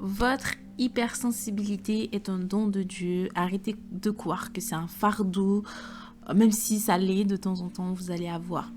Votre hypersensibilité est un don de Dieu. Arrêtez de croire que c'est un fardeau. Même si ça l'est, de temps en temps, vous allez avoir.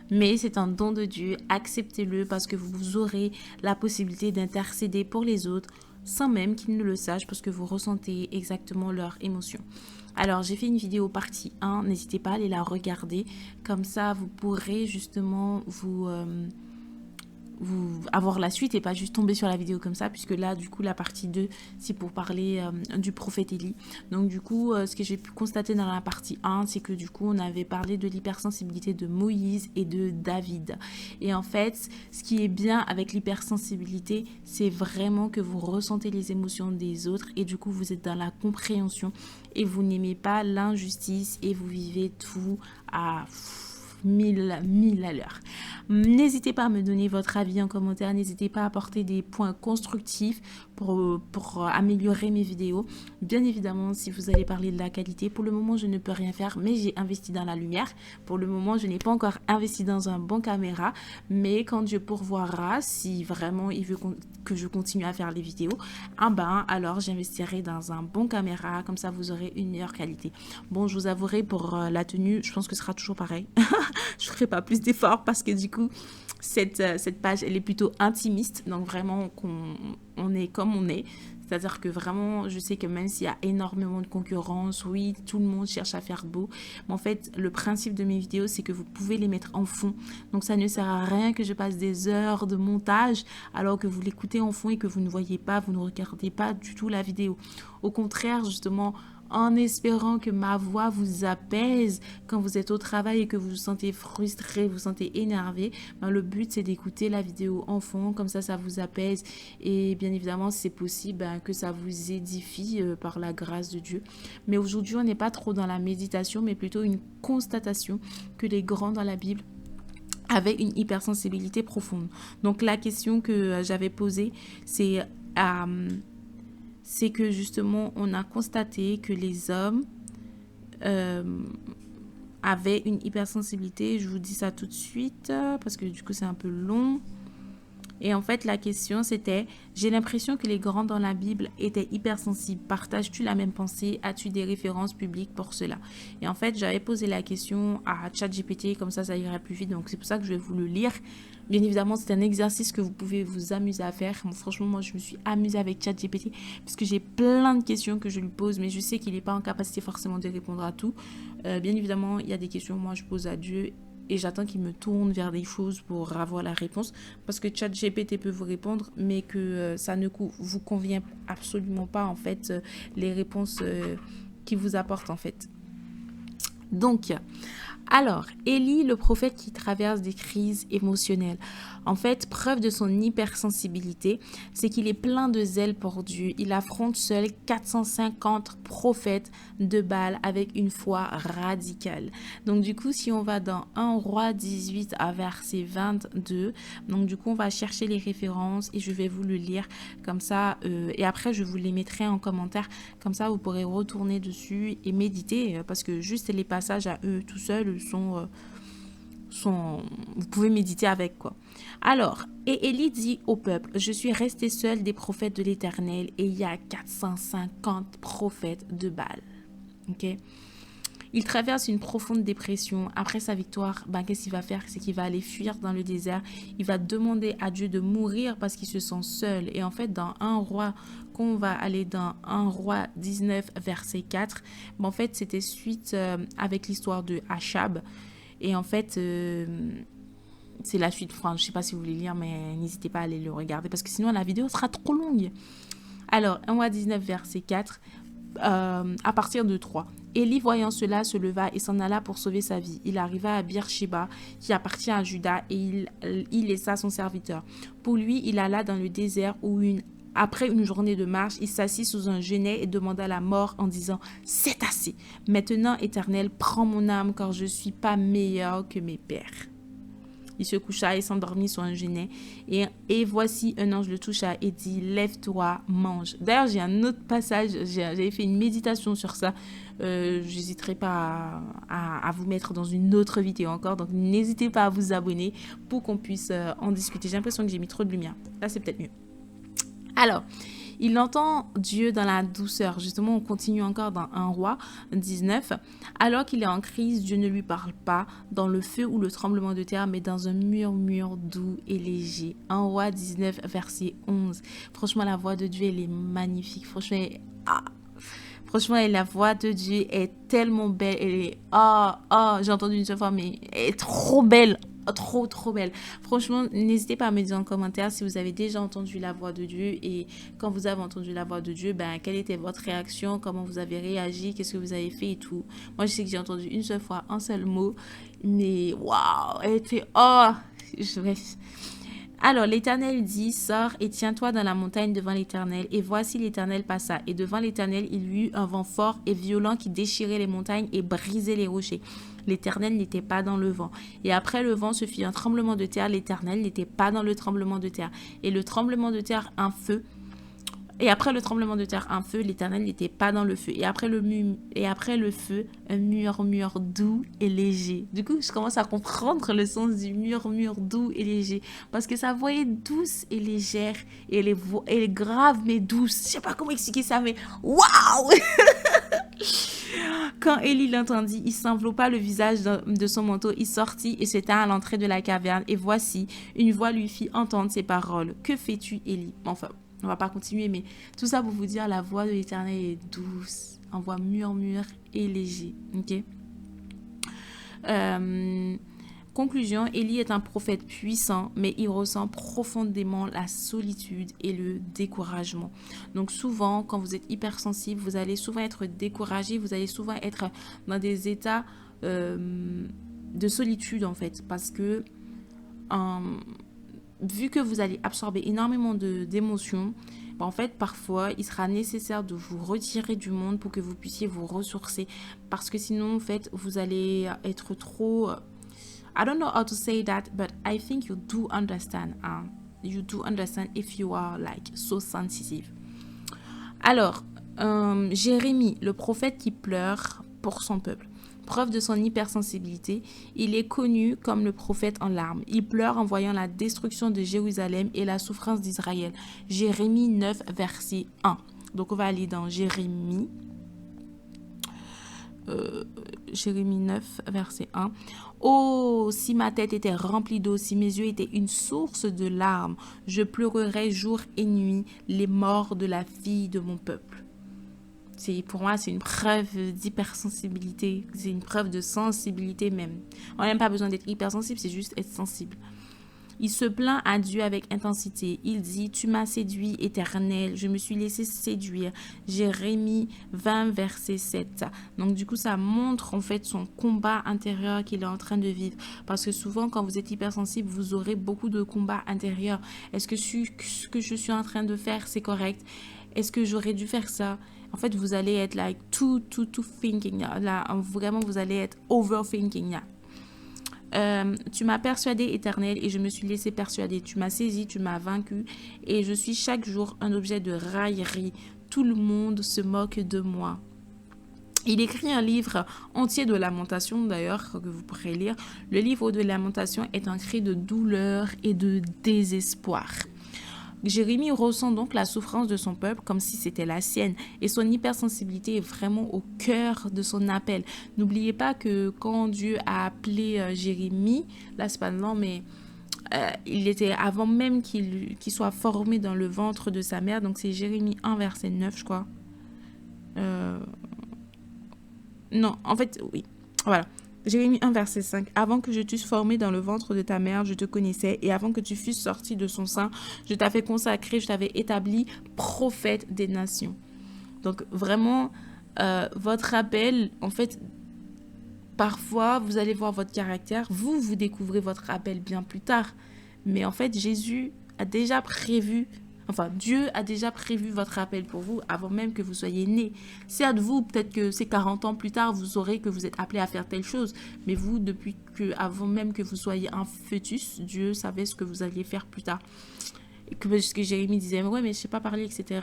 Mais c'est un don de Dieu. Acceptez-le parce que vous aurez la possibilité d'intercéder pour les autres sans même qu'ils ne le sachent parce que vous ressentez exactement leurs émotions. Alors, j'ai fait une vidéo partie 1. N'hésitez pas à aller la regarder. Comme ça, vous pourrez justement vous avoir la suite et pas juste tomber sur la vidéo comme ça, puisque là du coup la partie 2 c'est pour parler du prophète Élie. Donc du coup ce que j'ai pu constater dans la partie 1, c'est que du coup on avait parlé de l'hypersensibilité de Moïse et de David. Et en fait ce qui est bien avec l'hypersensibilité, c'est vraiment que vous ressentez les émotions des autres et du coup vous êtes dans la compréhension et vous n'aimez pas l'injustice et vous vivez tout à 1000 à l'heure. N'hésitez pas à me donner votre avis en commentaire, n'hésitez pas à apporter des points constructifs pour améliorer mes vidéos. Bien évidemment, si vous allez parler de la qualité, pour le moment je ne peux rien faire, mais j'ai investi dans la lumière. Pour le moment je n'ai pas encore investi dans un bon caméra, mais quand Dieu pourvoira, si vraiment il veut que je continue à faire les vidéos, alors j'investirai dans un bon caméra, comme ça vous aurez une meilleure qualité. Bon, je vous avouerai pour la tenue, je pense que ce sera toujours pareil. Je ne ferai pas plus d'efforts parce que du coup, cette page, elle est plutôt intimiste. Donc vraiment, on est comme on est. C'est-à-dire que vraiment, je sais que même s'il y a énormément de concurrence, oui, tout le monde cherche à faire beau. Mais en fait, le principe de mes vidéos, c'est que vous pouvez les mettre en fond. Donc ça ne sert à rien que je passe des heures de montage alors que vous l'écoutez en fond et que vous ne voyez pas, vous ne regardez pas du tout la vidéo. Au contraire, justement, en espérant que ma voix vous apaise quand vous êtes au travail et que vous vous sentez frustré, vous vous sentez énervé. Le but, c'est d'écouter la vidéo en fond, comme ça vous apaise. Et bien évidemment, si c'est possible, que ça vous édifie par la grâce de Dieu. Mais aujourd'hui, on n'est pas trop dans la méditation, mais plutôt une constatation que les grands dans la Bible avaient une hypersensibilité profonde. Donc la question que j'avais posée, c'est que justement, on a constaté que les hommes avaient une hypersensibilité. Je vous dis ça tout de suite parce que du coup, c'est un peu long. Et en fait, la question, c'était, j'ai l'impression que les grands dans la Bible étaient hypersensibles. Partages-tu la même pensée? As-tu des références publiques pour cela? Et en fait, j'avais posé la question à ChatGPT, comme ça irait plus vite. Donc, c'est pour ça que je vais vous le lire. Bien évidemment, c'est un exercice que vous pouvez vous amuser à faire. Bon, franchement, moi, je me suis amusée avec ChatGPT parce que j'ai plein de questions que je lui pose, mais je sais qu'il n'est pas en capacité forcément de répondre à tout. Bien évidemment, il y a des questions que moi, je pose à Dieu et j'attends qu'il me tourne vers des choses pour avoir la réponse, parce que ChatGPT peut vous répondre, mais que ça ne vous convient absolument pas, en fait, les réponses qu'il vous apporte, en fait. Donc, alors, Élie, le prophète qui traverse des crises émotionnelles. En fait, preuve de son hypersensibilité, c'est qu'il est plein de zèle pour Dieu. Il affronte seul 450 prophètes de Baal avec une foi radicale. Donc du coup, si on va dans 1 Roi 18 à verset 22, donc du coup, on va chercher les références et je vais vous le lire comme ça. Et après, je vous les mettrai en commentaire. Comme ça, vous pourrez retourner dessus et méditer parce que juste les passages à eux tout seuls sont vous pouvez méditer avec, quoi. Alors, et Élie dit au peuple, je suis resté seul des prophètes de l'Éternel et il y a 450 prophètes de Baal. Ok? Il traverse une profonde dépression. Après sa victoire, qu'est-ce qu'il va faire? C'est qu'il va aller fuir dans le désert. Il va demander à Dieu de mourir parce qu'il se sent seul. Et en fait, dans 1 Roi, quand on va aller dans 1 Roi 19, verset 4, en fait, c'était suite avec l'histoire de Achab. Et en fait, c'est la suite. Enfin, je ne sais pas si vous voulez lire, mais n'hésitez pas à aller le regarder parce que sinon la vidéo sera trop longue. Alors, 1 Roi 19, verset 4, à partir de 3. Élie, voyant cela, se leva et s'en alla pour sauver sa vie. Il arriva à Beersheba, qui appartient à Juda, et il laissa son serviteur. Pour lui, il alla dans le désert où après une journée de marche, il s'assit sous un genêt et demanda la mort en disant « C'est assez. Maintenant, Éternel, prends mon âme car je ne suis pas meilleur que mes pères. » Il se coucha et s'endormit sur un genêt. Et voici un ange le toucha et dit « Lève-toi, mange. » D'ailleurs, j'ai un autre passage, j'avais fait une méditation sur ça. J'hésiterai pas à vous mettre dans une autre vidéo encore. Donc, n'hésitez pas à vous abonner pour qu'on puisse en discuter. J'ai l'impression que j'ai mis trop de lumière. Là, c'est peut-être mieux. Alors, il entend Dieu dans la douceur. Justement, on continue encore dans 1 roi 19. Alors qu'il est en crise, Dieu ne lui parle pas dans le feu ou le tremblement de terre, mais dans un murmure doux et léger. 1 roi 19, verset 11. Franchement, la voix de Dieu, elle est magnifique. Franchement, la voix de Dieu est tellement belle. Elle est... j'ai entendu une seule fois, mais elle est trop belle. Trop, trop belle. Franchement, n'hésitez pas à me dire en commentaire si vous avez déjà entendu la voix de Dieu et quand vous avez entendu la voix de Dieu, quelle était votre réaction, comment vous avez réagi, qu'est-ce que vous avez fait et tout. Moi, je sais que j'ai entendu une seule fois un seul mot, mais waouh, elle était... Alors l'Éternel dit, sors et tiens-toi dans la montagne devant l'Éternel. Et voici l'Éternel passa. Et devant l'Éternel, il y eut un vent fort et violent qui déchirait les montagnes et brisait les rochers. L'Éternel n'était pas dans le vent. Et après le vent se fit un tremblement de terre. L'Éternel n'était pas dans le tremblement de terre. Et le tremblement de terre, un feu. Et après le tremblement de terre, un feu, l'Éternel n'était pas dans le feu. Et après le feu, un murmure doux et léger. Du coup, je commence à comprendre le sens du murmure doux et léger. Parce que sa voix est douce et légère. Et elle est grave mais douce. Je sais pas comment expliquer ça, mais waouh. Quand Élie l'entendit, il s'enveloppa le visage de son manteau, il sortit et se tint à l'entrée de la caverne. Et voici, une voix lui fit entendre ces paroles. Que fais-tu, Élie? Enfin, on va pas continuer, mais tout ça pour vous dire, la voix de l'Éternel est douce, en voix murmure et léger. Ok. Conclusion, Élie est un prophète puissant, mais il ressent profondément la solitude et le découragement. Donc souvent, quand vous êtes hypersensible, vous allez souvent être découragé, vous allez souvent être dans des états de solitude en fait, parce que vu que vous allez absorber énormément d'émotions, en fait, parfois, il sera nécessaire de vous retirer du monde pour que vous puissiez vous ressourcer. Parce que sinon, en fait, vous allez être trop... I don't know how to say that, but I think you do understand. You do understand if you are like so sensitive. Alors, Jérémie, le prophète qui pleure pour son peuple. Preuve de son hypersensibilité, il est connu comme le prophète en larmes. Il pleure en voyant la destruction de Jérusalem et la souffrance d'Israël. Jérémie 9, verset 1. Donc, on va aller dans Jérémie 9, verset 1. Oh, si ma tête était remplie d'eau, si mes yeux étaient une source de larmes, je pleurerais jour et nuit les morts de la fille de mon peuple. Pour moi, c'est une preuve d'hypersensibilité. C'est une preuve de sensibilité même. On n'a même pas besoin d'être hypersensible, c'est juste être sensible. Il se plaint à Dieu avec intensité. Il dit, tu m'as séduit, Éternel, je me suis laissé séduire. Jérémie 20, verset 7. Donc du coup, ça montre en fait son combat intérieur qu'il est en train de vivre. Parce que souvent, quand vous êtes hypersensible, vous aurez beaucoup de combats intérieurs. Est-ce que ce que je suis en train de faire, c'est correct? Est-ce que j'aurais dû faire ça? En fait, vous allez être like too thinking. Là, vraiment, vous allez être overthinking. Tu m'as persuadé, Éternel, et je me suis laissé persuader. Tu m'as saisi, tu m'as vaincu, et je suis chaque jour un objet de raillerie. Tout le monde se moque de moi. Il écrit un livre entier de lamentation, d'ailleurs, que vous pourrez lire. Le livre de lamentation est un cri de douleur et de désespoir. Jérémie ressent donc la souffrance de son peuple comme si c'était la sienne et son hypersensibilité est vraiment au cœur de son appel. N'oubliez pas que quand Dieu a appelé Jérémie, là c'est pas le nom, mais il était avant même qu'il soit formé dans le ventre de sa mère, donc c'est Jérémie 1 verset 9 je crois. Non, en fait oui, voilà. Jérémie 1, verset 5. Avant que je t'eusse formé dans le ventre de ta mère, je te connaissais. Et avant que tu fusses sorti de son sein, je t'avais consacré, je t'avais établi prophète des nations. Donc vraiment, votre appel, en fait, parfois, vous allez voir votre caractère. Vous découvrez votre appel bien plus tard. Mais en fait, Jésus a déjà prévu... Enfin, Dieu a déjà prévu votre appel pour vous avant même que vous soyez né. Certes, vous, peut-être que c'est 40 ans plus tard, vous saurez que vous êtes appelé à faire telle chose. Mais vous, avant même que vous soyez un fœtus, Dieu savait ce que vous alliez faire plus tard. Et ce que Jérémie disait, ouais, mais je ne sais pas parler, etc.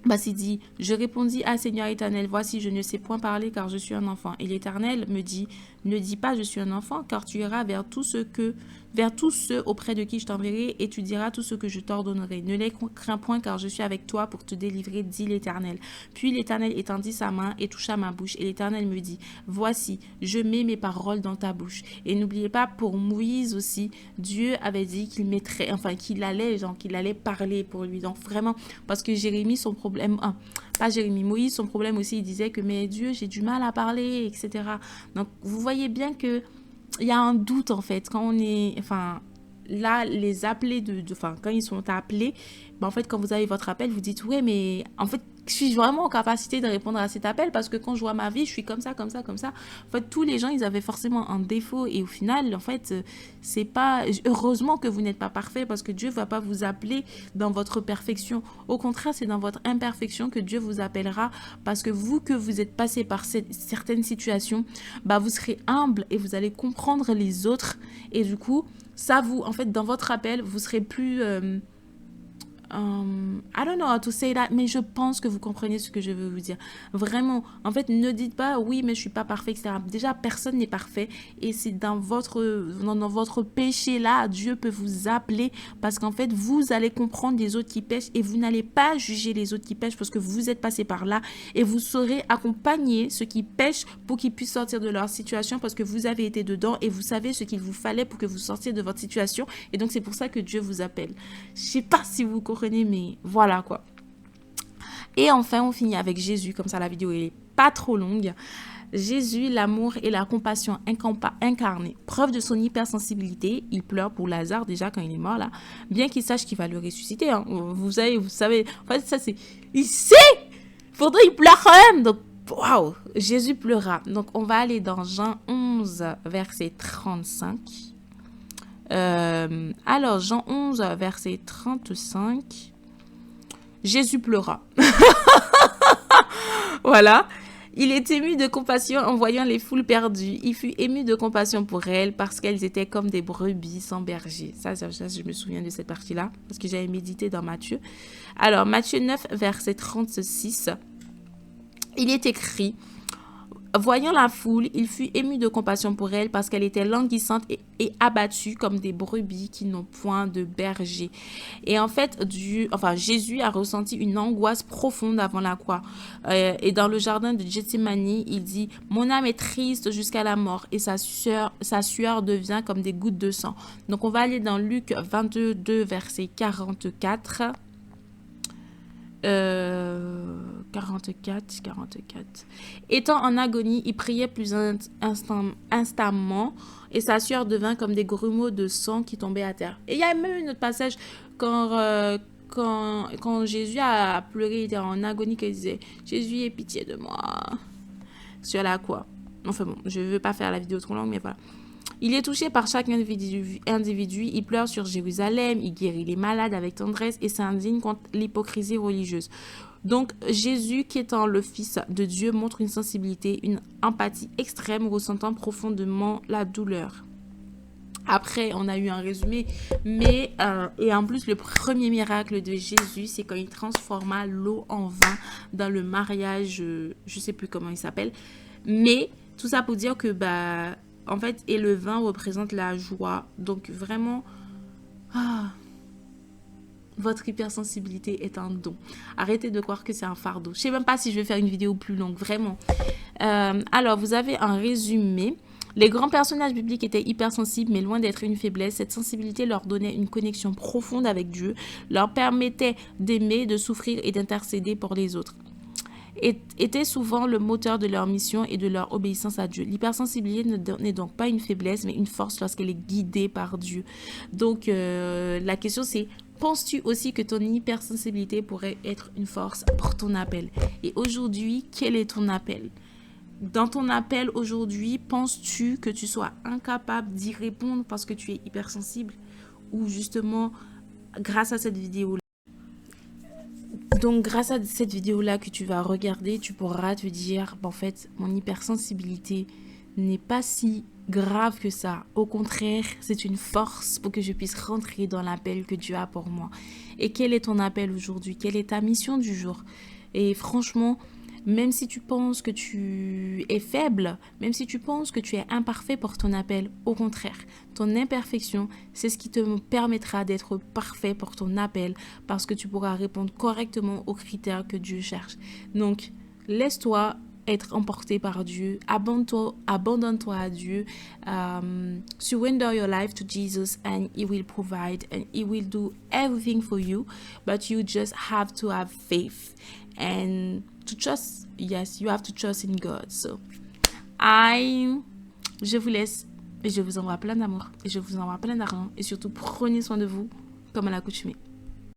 Il dit, je répondis à Seigneur Éternel, voici, je ne sais point parler car je suis un enfant. Et l'Éternel me dit, ne dis pas je suis un enfant car tu iras vers tous ceux que vers tous ceux auprès de qui je t'enverrai, et tu diras tout ce que je t'ordonnerai. Ne les crains point, car je suis avec toi pour te délivrer, dit l'Éternel. Puis l'Éternel étendit sa main et toucha ma bouche, et l'Éternel me dit, voici, je mets mes paroles dans ta bouche. Et n'oubliez pas, pour Moïse aussi, Dieu avait dit qu'il mettrait, enfin qu'il allait parler pour lui. Donc vraiment, parce que Jérémie, son problème, pas Jérémie, Moïse, son problème aussi, il disait que mais Dieu, j'ai du mal à parler, etc. Donc vous voyez bien que il y a un doute en fait quand on est, enfin là les appelés enfin quand ils sont appelés, ben, en fait quand vous avez votre appel, vous dites ouais mais en fait je suis vraiment en capacité de répondre à cet appel parce que quand je vois ma vie, je suis comme ça, comme ça, comme ça. En fait, tous les gens, ils avaient forcément un défaut et au final, en fait, c'est pas... Heureusement que vous n'êtes pas parfait parce que Dieu ne va pas vous appeler dans votre perfection. Au contraire, c'est dans votre imperfection que Dieu vous appellera parce que vous, que vous êtes passé par certaines situations, bah, vous serez humble et vous allez comprendre les autres et du coup, ça vous... En fait, dans votre appel, vous serez plus... I don't know how to say that, mais je pense que vous comprenez ce que je veux vous dire. Vraiment, en fait, ne dites pas oui, mais je suis pas parfait, etc. Déjà, personne n'est parfait et c'est dans votre péché là, Dieu peut vous appeler parce qu'en fait, vous allez comprendre les autres qui pêchent et vous n'allez pas juger les autres qui pêchent parce que vous êtes passé par là et vous saurez accompagner ceux qui pêchent pour qu'ils puissent sortir de leur situation parce que vous avez été dedans et vous savez ce qu'il vous fallait pour que vous sortiez de votre situation et donc c'est pour ça que Dieu vous appelle. Je sais pas si vous comprenez, mais voilà quoi. Et enfin, on finit avec Jésus, comme ça la vidéo est pas trop longue. Jésus, l'amour et la compassion incarnés. Preuve de son hypersensibilité, il pleure pour Lazare déjà quand il est mort là, bien qu'il sache qu'il va le ressusciter. Hein. Vous savez, en fait ça c'est... Il sait. Pourtant il pleure quand même. Donc waouh, Jésus pleura. Donc on va aller dans Jean 11, verset 35. Alors, Jean 11, verset 35. Jésus pleura. Voilà. Il est ému de compassion en voyant les foules perdues. Il fut ému de compassion pour elles parce qu'elles étaient comme des brebis sans berger. Ça, je me souviens de cette partie-là parce que j'avais médité dans Matthieu. Alors, Matthieu 9, verset 36. Il est écrit... Voyant la foule, il fut ému de compassion pour elle parce qu'elle était languissante et abattue comme des brebis qui n'ont point de berger. Et en fait, Jésus a ressenti une angoisse profonde avant la croix. Et dans le jardin de Gethsémani, il dit « Mon âme est triste jusqu'à la mort et sa sueur devient comme des gouttes de sang. » Donc on va aller dans Luc 22, verset 44. 44. Étant en agonie, il priait plus instamment et sa sueur devint comme des grumeaux de sang qui tombaient à terre. Et il y a même un autre passage quand Jésus a pleuré, il était en agonie, qu'il disait « Jésus, aie pitié de moi » sur la croix. Enfin bon, je ne veux pas faire la vidéo trop longue, mais voilà. Il est touché par chaque individu, il pleure sur Jérusalem, il guérit les malades avec tendresse et s'indigne contre l'hypocrisie religieuse. Donc Jésus, qui étant le Fils de Dieu, montre une sensibilité, une empathie extrême, ressentant profondément la douleur. Après, on a eu un résumé, mais et en plus, le premier miracle de Jésus, c'est quand il transforma l'eau en vin dans le mariage, je ne sais plus comment il s'appelle, mais tout ça pour dire que en fait, et le vin représente la joie. Donc, vraiment, votre hypersensibilité est un don. Arrêtez de croire que c'est un fardeau. Je ne sais même pas si je vais faire une vidéo plus longue, vraiment. Alors, vous avez un résumé. Les grands personnages bibliques étaient hypersensibles, mais loin d'être une faiblesse. Cette sensibilité leur donnait une connexion profonde avec Dieu, leur permettait d'aimer, de souffrir et d'intercéder pour les autres. Était souvent le moteur de leur mission et de leur obéissance à Dieu. L'hypersensibilité n'est donc pas une faiblesse, mais une force lorsqu'elle est guidée par Dieu. Donc, la question c'est, penses-tu aussi que ton hypersensibilité pourrait être une force pour ton appel? Et aujourd'hui, quel est ton appel? Dans ton appel aujourd'hui, penses-tu que tu sois incapable d'y répondre parce que tu es hypersensible? Ou justement, grâce à cette vidéo-là, donc, grâce à cette vidéo-là que tu vas regarder, tu pourras te dire, en fait, mon hypersensibilité n'est pas si grave que ça. Au contraire, c'est une force pour que je puisse rentrer dans l'appel que Dieu a pour moi. Et quel est ton appel aujourd'hui? Quelle est ta mission du jour? Et franchement, Même si tu penses que tu es faible, même si tu penses que tu es imparfait pour ton appel, au contraire, ton imperfection, c'est ce qui te permettra d'être parfait pour ton appel parce que tu pourras répondre correctement aux critères que Dieu cherche. Donc, laisse-toi être emporté par Dieu, abandonne-toi à Dieu, surrender your life to Jesus and He will provide and He will do everything for you, but you just have to have faith and to trust. Yes, you have to trust in God. So, je vous laisse et je vous envoie plein d'amour et je vous envoie plein d'argent et surtout prenez soin de vous comme à l'accoutumée.